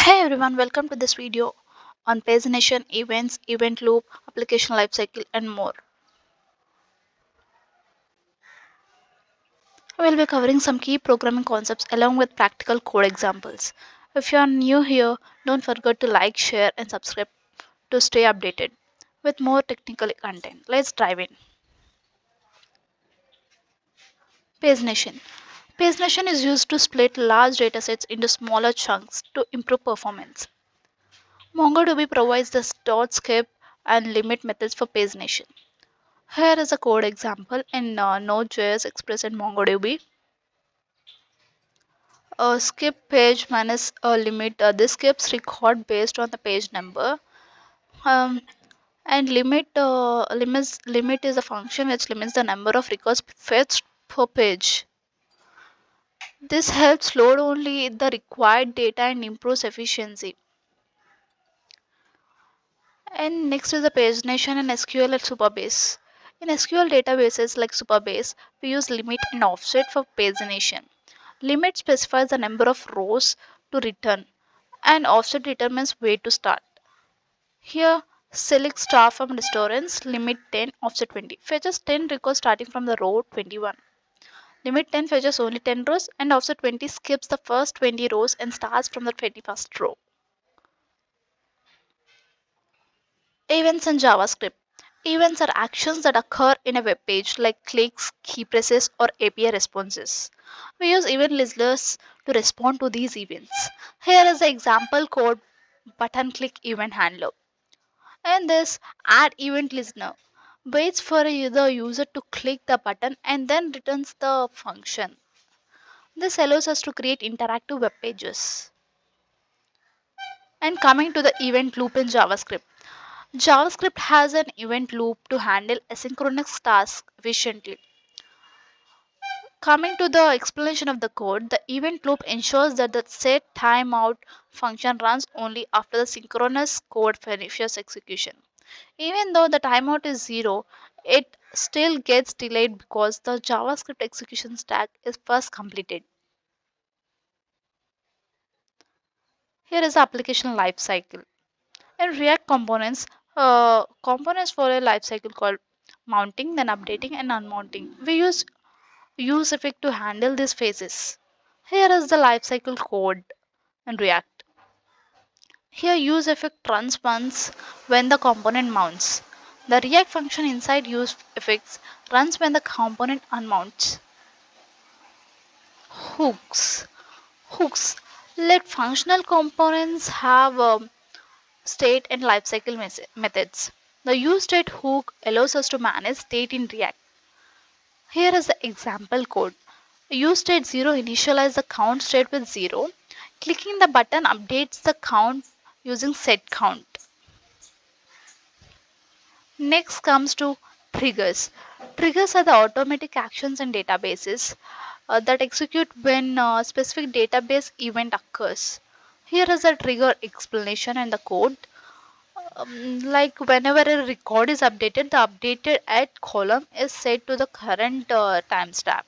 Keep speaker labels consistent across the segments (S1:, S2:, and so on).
S1: Hey everyone, welcome to this video on Pagination, events, event loop, application lifecycle, and more. We'll be covering some key programming concepts along with practical code examples. If you are new here, don't forget to like, share, and subscribe to stay updated with more technical content. Let's dive in. Pagination. Pagination is used to split large datasets into smaller chunks to improve performance. MongoDB provides the start, skip, and limit methods for pagination. Here is a code example in Node.js expressed in MongoDB. Skip page minus a limit. This skips record based on the page number. Um, and limit is a function which limits the number of records fetched per page. This helps load only the required data and improves efficiency. And next is the pagination and SQL at Supabase. In SQL databases like Supabase, we use limit and offset for pagination. Limit specifies the number of rows to return, and offset determines where to start. Here, select star from restaurants, limit 10, offset 20. Fetches 10 records starting from the row 21. Limit 10 fetches only 10 rows, and offset 20 skips the first 20 rows and starts from the 21st row. Events in JavaScript. Events are actions that occur in a web page like clicks, key presses, or API responses. We use event listeners to respond to these events. Here is the example code button click event handler. In this, add event listener waits for the user to click the button and then returns the function. This allows us to create interactive web pages. And coming to the event loop in JavaScript. JavaScript has an event loop to handle asynchronous tasks efficiently. Coming to the explanation of the code, the event loop ensures that the set timeout function runs only after the synchronous code finishes execution. Even though the timeout is 0, it still gets delayed because the JavaScript execution stack is first completed. Here is the application lifecycle. In React components, components follow a lifecycle called mounting, then updating, and unmounting. We use effect to handle these phases. Here is the lifecycle code in React. Here use effect runs once when the component mounts. The React function inside use effects runs when the component unmounts. Hooks. Hooks let functional components have state and lifecycle methods. The useState hook allows us to manage state in React. Here is the example code. UseState 0 initialize the count state with 0. Clicking the button updates the count using setCount. Next comes to triggers. Triggers are the automatic actions in databases that execute when a specific database event occurs. Here is a trigger explanation and the code. Like whenever a record is updated, the updated at column is set to the current timestamp.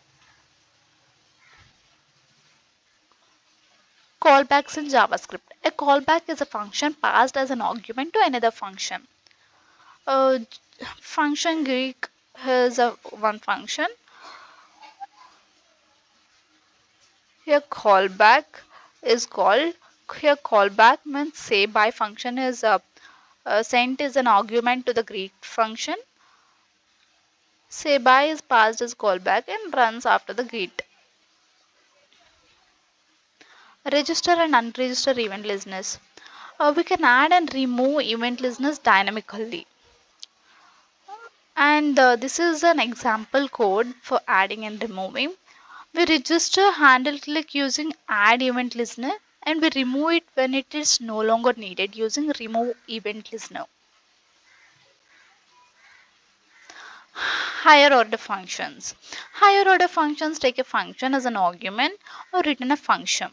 S1: Callbacks in JavaScript. A callback is a function passed as an argument to another function. Uh, function Greek has a one function. Here callback is called. Here callback means say by function is sent is an argument to the Greek function. Say by is passed as callback and runs after the greet. Register and unregister event listeners. We can add and remove event listeners dynamically. And this is an example code for adding and removing. We register handle click using add event listener and we remove it when it is no longer needed using remove event listener. Higher order functions. Higher order functions take a function as an argument or return a function.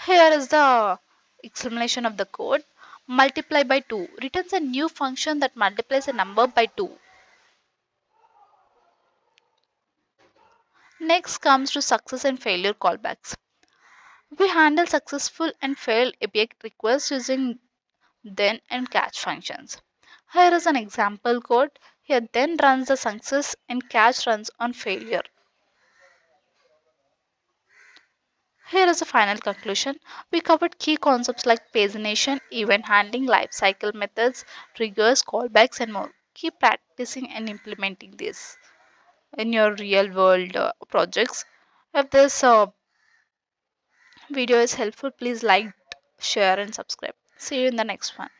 S1: Here is the explanation of the code. Multiply by 2 returns a new function that multiplies a number by 2. Next comes to success and failure callbacks. We handle successful and failed API requests using then and catch functions. Here is an example code. Here then runs the success and catch runs on failure. Here is a final conclusion. We covered key concepts like pagination, event handling, lifecycle methods, triggers, callbacks, and more. Keep practicing and implementing this in your real world projects. If this video is helpful, please like, share, and subscribe. See you in the next one.